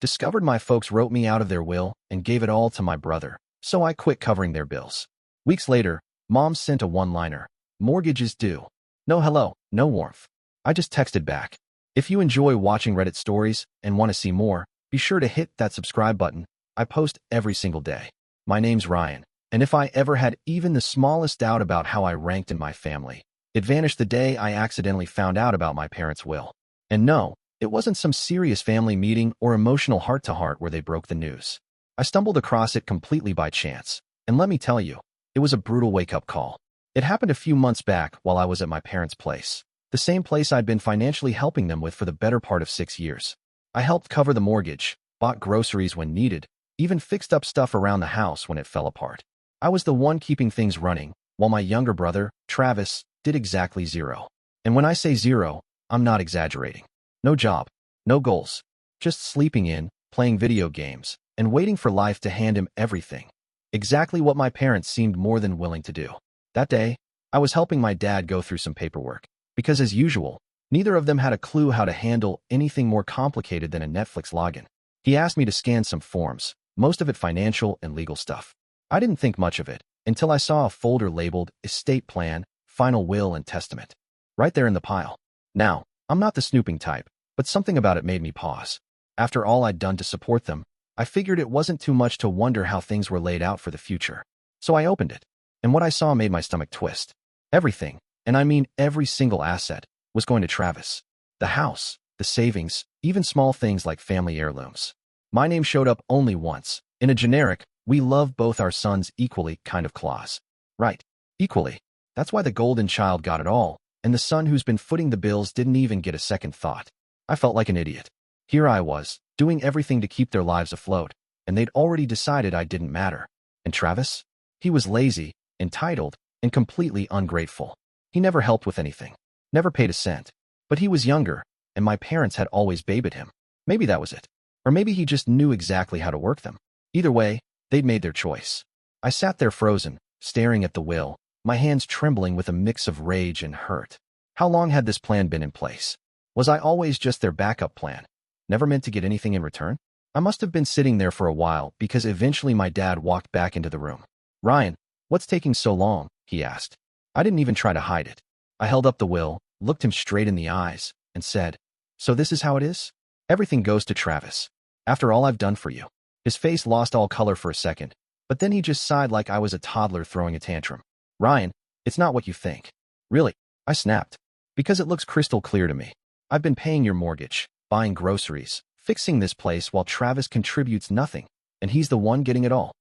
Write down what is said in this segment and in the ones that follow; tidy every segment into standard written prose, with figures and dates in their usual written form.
Discovered my folks wrote me out of their will and gave it all to my brother, so I quit covering their bills. Weeks later, Mom sent a one-liner. Mortgage is due. No hello, no warmth. I just texted back. If you enjoy watching Reddit stories and want to see more, be sure to hit that subscribe button. I post every single day. My name's Ryan, and if I ever had even the smallest doubt about how I ranked in my family, it vanished the day I accidentally found out about my parents' will. And no, it wasn't some serious family meeting or emotional heart-to-heart where they broke the news. I stumbled across it completely by chance, and let me tell you, it was a brutal wake-up call. It happened a few months back while I was at my parents' place, the same place I'd been financially helping them with for the better part of 6 years. I helped cover the mortgage, bought groceries when needed, even fixed up stuff around the house when it fell apart. I was the one keeping things running, while my younger brother, Travis, did exactly zero. And when I say zero, I'm not exaggerating. No job, no goals, just sleeping in, playing video games, and waiting for life to hand him everything. Exactly what my parents seemed more than willing to do. That day, I was helping my dad go through some paperwork, because as usual, neither of them had a clue how to handle anything more complicated than a Netflix login. He asked me to scan some forms, most of it financial and legal stuff. I didn't think much of it until I saw a folder labeled Estate Plan, Final Will, and Testament, right there in the pile. Now, I'm not the snooping type, but something about it made me pause. After all I'd done to support them, I figured it wasn't too much to wonder how things were laid out for the future. So I opened it, and what I saw made my stomach twist. Everything, and I mean every single asset, was going to Travis. The house, the savings, even small things like family heirlooms. My name showed up only once, in a generic, we love both our sons equally kind of clause. Right, equally. That's why the golden child got it all, and the son who's been footing the bills didn't even get a second thought. I felt like an idiot. Here I was, doing everything to keep their lives afloat, and they'd already decided I didn't matter. And Travis? He was lazy, entitled, and completely ungrateful. He never helped with anything, never paid a cent. But he was younger, and my parents had always babied him. Maybe that was it. Or maybe he just knew exactly how to work them. Either way, they'd made their choice. I sat there frozen, staring at the will, my hands trembling with a mix of rage and hurt. How long had this plan been in place? Was I always just their backup plan, never meant to get anything in return? I must have been sitting there for a while because eventually my dad walked back into the room. Ryan, what's taking so long? He asked. I didn't even try to hide it. I held up the will, looked him straight in the eyes, and said, "So this is how it is? Everything goes to Travis. After all I've done for you." His face lost all color for a second, but then he just sighed like I was a toddler throwing a tantrum. Ryan, it's not what you think. Really, I snapped. Because it looks crystal clear to me. I've been paying your mortgage, buying groceries, fixing this place while Travis contributes nothing, and he's the one getting it all.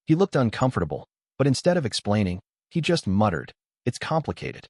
He looked uncomfortable, but instead of explaining, he just muttered, "It's complicated."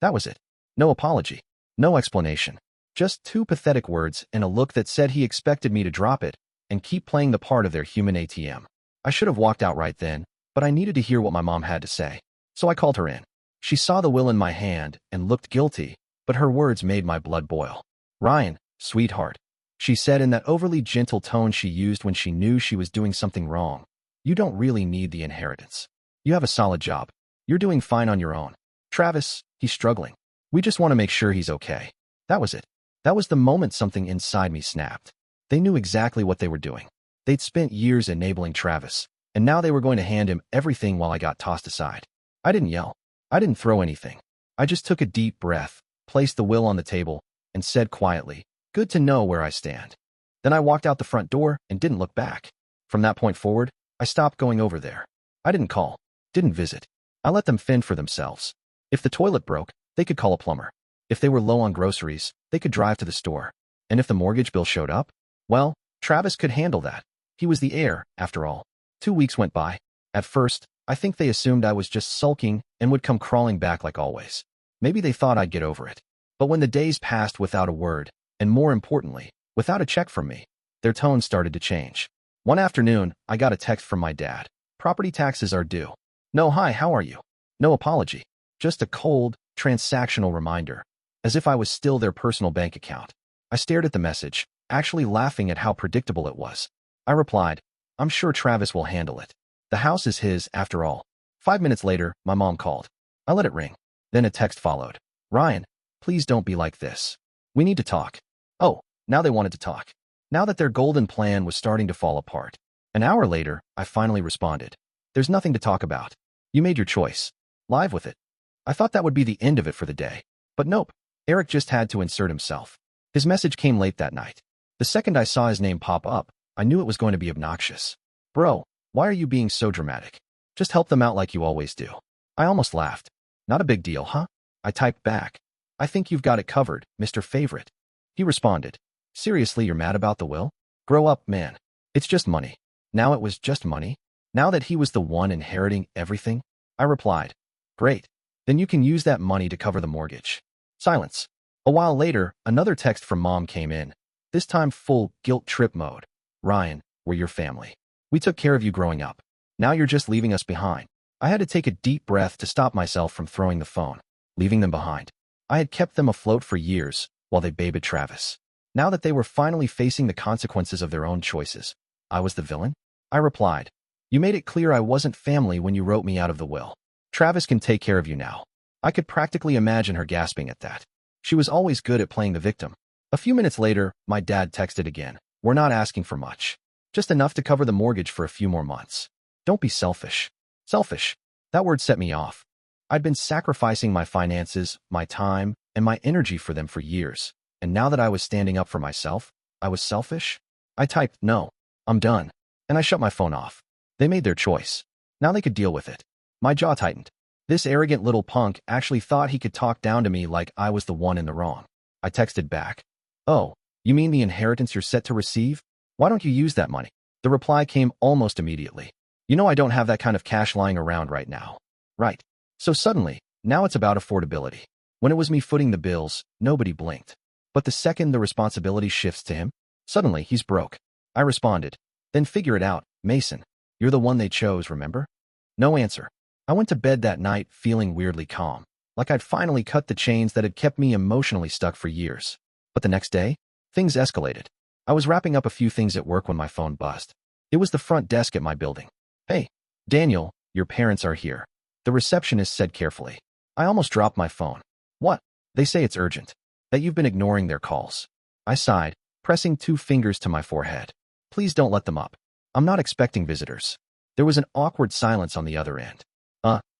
That was it. No apology. No explanation. Just two pathetic words and a look that said he expected me to drop it and keep playing the part of their human ATM. I should have walked out right then, but I needed to hear what my mom had to say. So I called her in. She saw the will in my hand and looked guilty, but her words made my blood boil. "Ryan, sweetheart," she said in that overly gentle tone she used when she knew she was doing something wrong. "You don't really need the inheritance. You have a solid job. You're doing fine on your own. Travis, he's struggling. We just want to make sure he's okay." That was it. That was the moment something inside me snapped. They knew exactly what they were doing. They'd spent years enabling Travis, and now they were going to hand him everything while I got tossed aside. I didn't yell. I didn't throw anything. I just took a deep breath, placed the will on the table, and said quietly, "Good to know where I stand." Then I walked out the front door and didn't look back. From that point forward, I stopped going over there. I didn't call, didn't visit. I let them fend for themselves. If the toilet broke, they could call a plumber. If they were low on groceries, they could drive to the store. And if the mortgage bill showed up, well, Travis could handle that. He was the heir, after all. 2 weeks went by. At first, I think they assumed I was just sulking and would come crawling back like always. Maybe they thought I'd get over it. But when the days passed without a word, and more importantly, without a check from me, their tone started to change. One afternoon, I got a text from my dad. "Property taxes are due." No hi, how are you? No apology. Just a cold, transactional reminder, as if I was still their personal bank account. I stared at the message, actually laughing at how predictable it was. I replied, "I'm sure Travis will handle it. The house is his, after all." 5 minutes later, my mom called. I let it ring. Then a text followed. "Ryan, please don't be like this. We need to talk." Oh, now they wanted to talk. now that their golden plan was starting to fall apart. An hour later, I finally responded. There's nothing to talk about. You made your choice. Live with it. I thought that would be the end of it for the day. But nope. Eric just had to insert himself. His message came late that night. The second I saw his name pop up, I knew it was going to be obnoxious. Bro, why are you being so dramatic? Just help them out like you always do. I almost laughed. Not a big deal, huh? I typed back. I think you've got it covered, Mr. Favorite. He responded. Seriously, you're mad about the will? Grow up, man. It's just money. Now it was just money? Now that he was the one inheriting everything? I replied. Great. Then you can use that money to cover the mortgage. Silence. A while later, another text from Mom came in. This time full guilt trip mode. Ryan, we're your family. We took care of you growing up. Now you're just leaving us behind. I had to take a deep breath to stop myself from throwing the phone. Leaving them behind. I had kept them afloat for years while they babied Travis. Now that they were finally facing the consequences of their own choices, I was the villain? I replied. You made it clear I wasn't family when you wrote me out of the will. Travis can take care of you now. I could practically imagine her gasping at that. She was always good at playing the victim. A few minutes later, my dad texted again. We're not asking for much. Just enough to cover the mortgage for a few more months. Don't be selfish. Selfish. That word set me off. I'd been sacrificing my finances, my time, and my energy for them for years. And now that I was standing up for myself, I was selfish? I typed, no, I'm done. And I shut my phone off. They made their choice. Now they could deal with it. My jaw tightened. This arrogant little punk actually thought he could talk down to me like I was the one in the wrong. I texted back. Oh, you mean the inheritance you're set to receive? Why don't you use that money? The reply came almost immediately. You know I don't have that kind of cash lying around right now. Right. So suddenly, now it's about affordability. When it was me footing the bills, nobody blinked. But the second the responsibility shifts to him, suddenly he's broke. I responded. Then figure it out, Mason. You're the one they chose, remember? No answer. I went to bed that night feeling weirdly calm, like I'd finally cut the chains that had kept me emotionally stuck for years. But the next day, things escalated. I was wrapping up a few things at work when my phone buzzed. It was the front desk at my building. Hey, Daniel, your parents are here. The receptionist said carefully. I almost dropped my phone. What? They say it's urgent. That you've been ignoring their calls. I sighed, pressing 2 fingers to my forehead. Please don't let them up. I'm not expecting visitors. There was an awkward silence on the other end.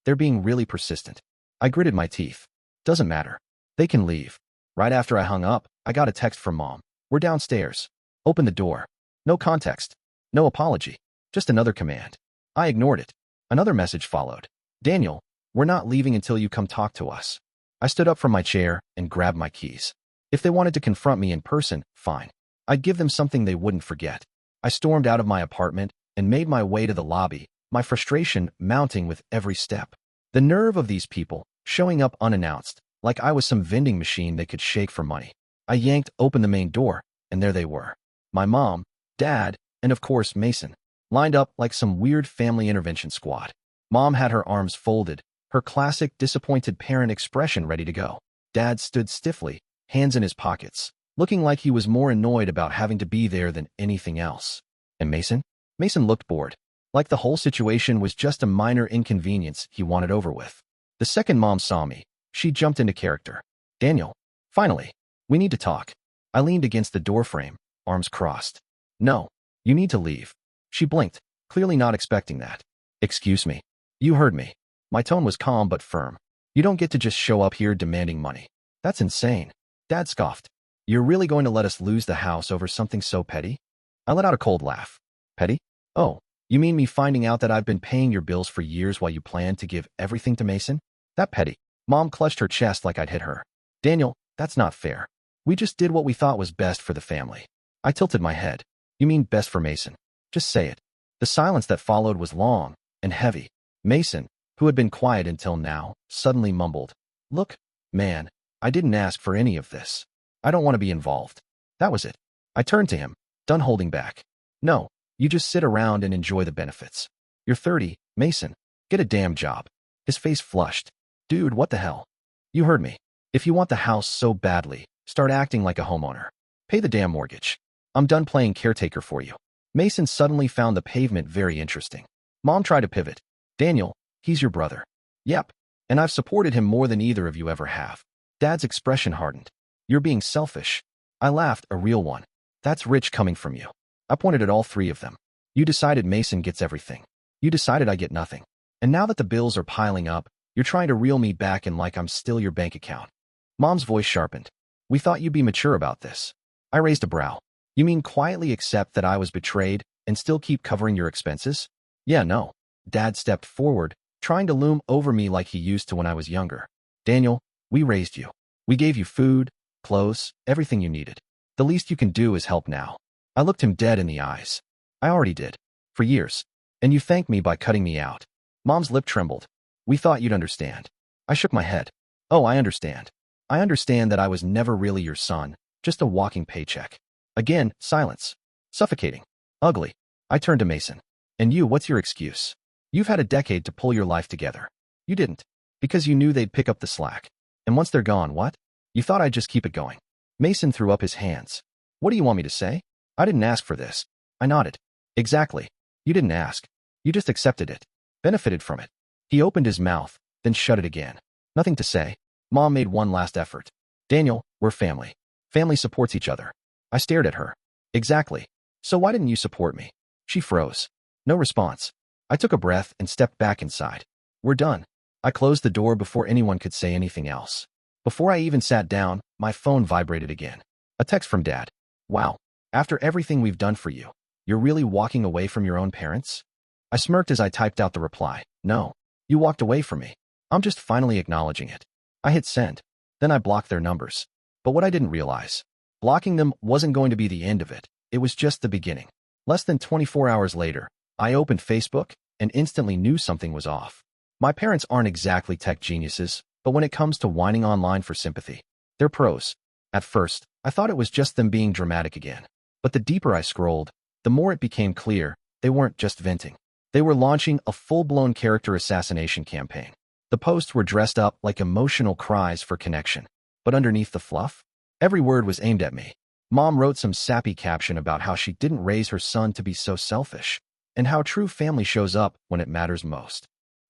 They're being really persistent. I gritted my teeth. Doesn't matter. They can leave. Right after I hung up, I got a text from Mom. We're downstairs. Open the door. No context. No apology. Just another command. I ignored it. Another message followed. Daniel, we're not leaving until you come talk to us. I stood up from my chair and grabbed my keys. If they wanted to confront me in person, fine. I'd give them something they wouldn't forget. I stormed out of my apartment and made my way to the lobby, my frustration mounting with every step. The nerve of these people, showing up unannounced, like I was some vending machine they could shake for money. I yanked open the main door, and there they were. My mom, dad, and of course Mason, lined up like some weird family intervention squad. Mom had her arms folded, her classic disappointed parent expression ready to go. Dad stood stiffly, hands in his pockets, looking like he was more annoyed about having to be there than anything else. And Mason? Mason looked bored, like the whole situation was just a minor inconvenience he wanted over with. The second Mom saw me, she jumped into character. Daniel, finally, we need to talk. I leaned against the doorframe, arms crossed. No, you need to leave. She blinked, clearly not expecting that. Excuse me. You heard me. My tone was calm but firm. You don't get to just show up here demanding money. That's insane. Dad scoffed. You're really going to let us lose the house over something so petty? I let out a cold laugh. Petty? Oh, you mean me finding out that I've been paying your bills for years while you planned to give everything to Mason? That petty. Mom clutched her chest like I'd hit her. Daniel, that's not fair. We just did what we thought was best for the family. I tilted my head. You mean best for Mason? Just say it. The silence that followed was long and heavy. Mason, who had been quiet until now, suddenly mumbled. Look, man, I didn't ask for any of this. I don't want to be involved. That was it. I turned to him, done holding back. No, you just sit around and enjoy the benefits. You're 30, Mason. Get a damn job. His face flushed. Dude, what the hell? You heard me. If you want the house so badly, start acting like a homeowner. Pay the damn mortgage. I'm done playing caretaker for you. Mason suddenly found the pavement very interesting. Mom tried to pivot. Daniel, he's your brother. Yep. And I've supported him more than either of you ever have. Dad's expression hardened. You're being selfish. I laughed, a real one. That's rich coming from you. I pointed at all three of them. You decided Mason gets everything. You decided I get nothing. And now that the bills are piling up, you're trying to reel me back in like I'm still your bank account. Mom's voice sharpened. We thought you'd be mature about this. I raised a brow. You mean quietly accept that I was betrayed and still keep covering your expenses? Yeah, no. Dad stepped forward, trying to loom over me like he used to when I was younger. Daniel, we raised you. We gave you food, clothes, everything you needed. The least you can do is help now. I looked him dead in the eyes. I already did. For years. And you thanked me by cutting me out. Mom's lip trembled. We thought you'd understand. I shook my head. Oh, I understand. I understand that I was never really your son, just a walking paycheck. Again, silence. Suffocating. Ugly. I turned to Mason. And you, what's your excuse? You've had a decade to pull your life together. You didn't. Because you knew they'd pick up the slack. And once they're gone, what? You thought I'd just keep it going. Mason threw up his hands. What do you want me to say? I didn't ask for this. I nodded. Exactly. You didn't ask. You just accepted it. Benefited from it. He opened his mouth, then shut it again. Nothing to say. Mom made one last effort. Daniel, we're family. Family supports each other. I stared at her. Exactly. So why didn't you support me? She froze. No response. I took a breath and stepped back inside. We're done. I closed the door before anyone could say anything else. Before I even sat down, my phone vibrated again. A text from Dad. Wow. After everything we've done for you, you're really walking away from your own parents? I smirked as I typed out the reply. No. You walked away from me. I'm just finally acknowledging it. I hit send. Then I blocked their numbers. But what I didn't realize, blocking them wasn't going to be the end of it. It was just the beginning. Less than 24 hours later, I opened Facebook and instantly knew something was off. My parents aren't exactly tech geniuses, but when it comes to whining online for sympathy, they're pros. At first, I thought it was just them being dramatic again. But the deeper I scrolled, the more it became clear they weren't just venting. They were launching a full-blown character assassination campaign. The posts were dressed up like emotional cries for connection. But underneath the fluff, every word was aimed at me. Mom wrote some sappy caption about how she didn't raise her son to be so selfish, and how true family shows up when it matters most.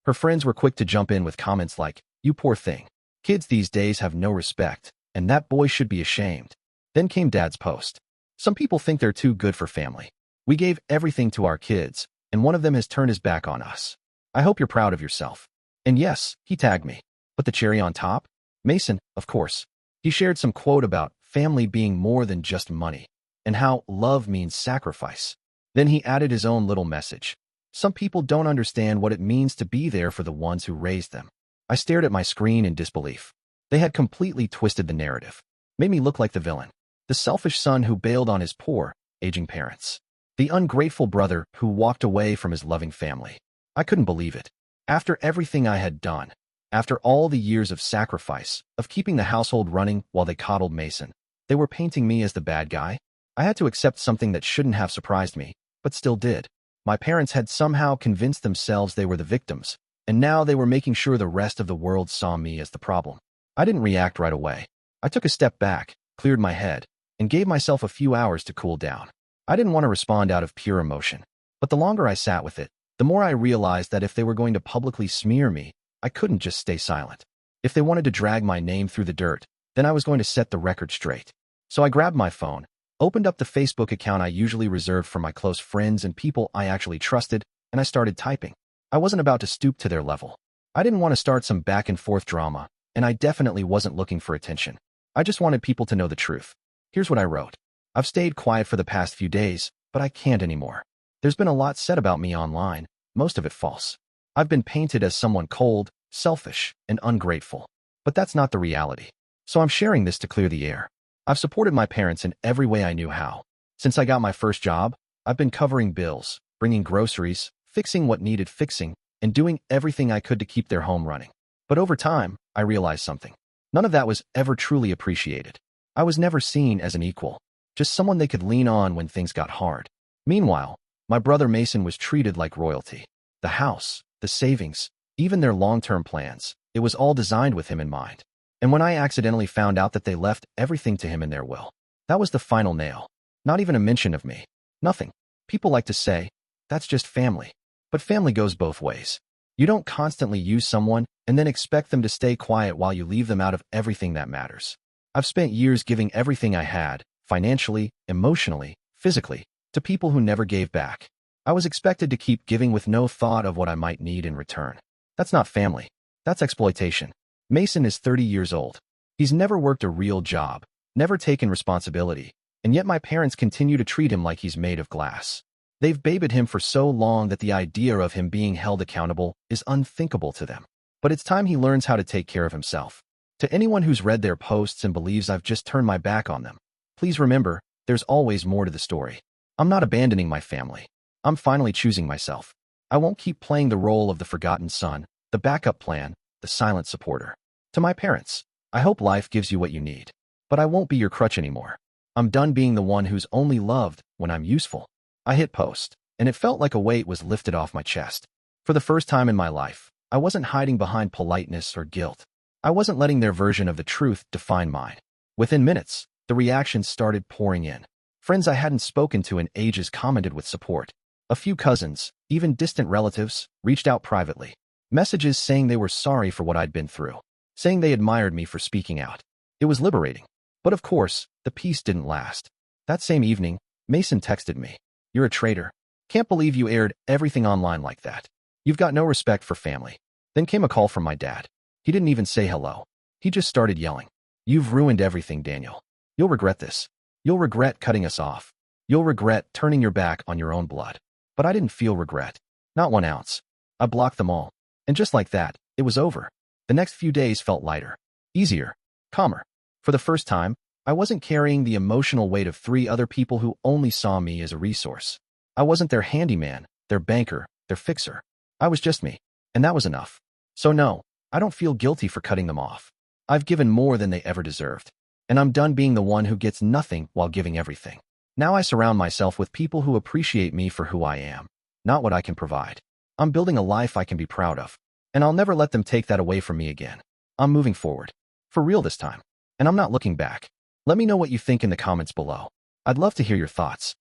Her friends were quick to jump in with comments like, you poor thing. Kids these days have no respect, and that boy should be ashamed. Then came Dad's post. Some people think they're too good for family. We gave everything to our kids, and one of them has turned his back on us. I hope you're proud of yourself. And yes, he tagged me. But the cherry on top? Mason, of course. He shared some quote about family being more than just money, and how love means sacrifice. Then he added his own little message. Some people don't understand what it means to be there for the ones who raised them. I stared at my screen in disbelief. They had completely twisted the narrative. Made me look like the villain. The selfish son who bailed on his poor, aging parents. The ungrateful brother who walked away from his loving family. I couldn't believe it. After everything I had done, after all the years of sacrifice, of keeping the household running while they coddled Mason, they were painting me as the bad guy. I had to accept something that shouldn't have surprised me, but still did. My parents had somehow convinced themselves they were the victims, and now they were making sure the rest of the world saw me as the problem. I didn't react right away. I took a step back, cleared my head, and gave myself a few hours to cool down. I didn't want to respond out of pure emotion, but the longer I sat with it, the more I realized that if they were going to publicly smear me, I couldn't just stay silent. If they wanted to drag my name through the dirt, then I was going to set the record straight. So I grabbed my phone, opened up the Facebook account I usually reserved for my close friends and people I actually trusted, and I started typing. I wasn't about to stoop to their level. I didn't want to start some back and forth drama, and I definitely wasn't looking for attention. I just wanted people to know the truth. Here's what I wrote. I've stayed quiet for the past few days, but I can't anymore. There's been a lot said about me online, most of it false. I've been painted as someone cold, selfish, and ungrateful. But that's not the reality. So I'm sharing this to clear the air. I've supported my parents in every way I knew how. Since I got my first job, I've been covering bills, bringing groceries, fixing what needed fixing, and doing everything I could to keep their home running. But over time, I realized something. None of that was ever truly appreciated. I was never seen as an equal, just someone they could lean on when things got hard. Meanwhile, my brother Mason was treated like royalty. The house, the savings, even their long-term plans, it was all designed with him in mind. And when I accidentally found out that they left everything to him in their will, that was the final nail. Not even a mention of me. Nothing. People like to say, that's just family. But family goes both ways. You don't constantly use someone and then expect them to stay quiet while you leave them out of everything that matters. I've spent years giving everything I had, financially, emotionally, physically, to people who never gave back. I was expected to keep giving with no thought of what I might need in return. That's not family. That's exploitation. Mason is 30 years old. He's never worked a real job, never taken responsibility, and yet my parents continue to treat him like he's made of glass. They've babied him for so long that the idea of him being held accountable is unthinkable to them. But it's time he learns how to take care of himself. To anyone who's read their posts and believes I've just turned my back on them, please remember, there's always more to the story. I'm not abandoning my family. I'm finally choosing myself. I won't keep playing the role of the forgotten son, the backup plan, the silent supporter. To my parents, I hope life gives you what you need. But I won't be your crutch anymore. I'm done being the one who's only loved when I'm useful. I hit post, and it felt like a weight was lifted off my chest. For the first time in my life, I wasn't hiding behind politeness or guilt. I wasn't letting their version of the truth define mine. Within minutes, the reactions started pouring in. Friends I hadn't spoken to in ages commented with support. A few cousins, even distant relatives, reached out privately. Messages saying they were sorry for what I'd been through, saying they admired me for speaking out. It was liberating. But of course, the peace didn't last. That same evening, Mason texted me. "You're a traitor. Can't believe you aired everything online like that. You've got no respect for family." Then came a call from my dad. He didn't even say hello. He just started yelling. "You've ruined everything, Daniel. You'll regret this. You'll regret cutting us off. You'll regret turning your back on your own blood." But I didn't feel regret. Not 1 ounce. I blocked them all. And just like that, it was over. The next few days felt lighter, easier, calmer. For the first time, I wasn't carrying the emotional weight of 3 other people who only saw me as a resource. I wasn't their handyman, their banker, their fixer. I was just me, and that was enough. So no, I don't feel guilty for cutting them off. I've given more than they ever deserved, and I'm done being the one who gets nothing while giving everything. Now I surround myself with people who appreciate me for who I am, not what I can provide. I'm building a life I can be proud of, and I'll never let them take that away from me again. I'm moving forward. For real this time. And I'm not looking back. Let me know what you think in the comments below. I'd love to hear your thoughts.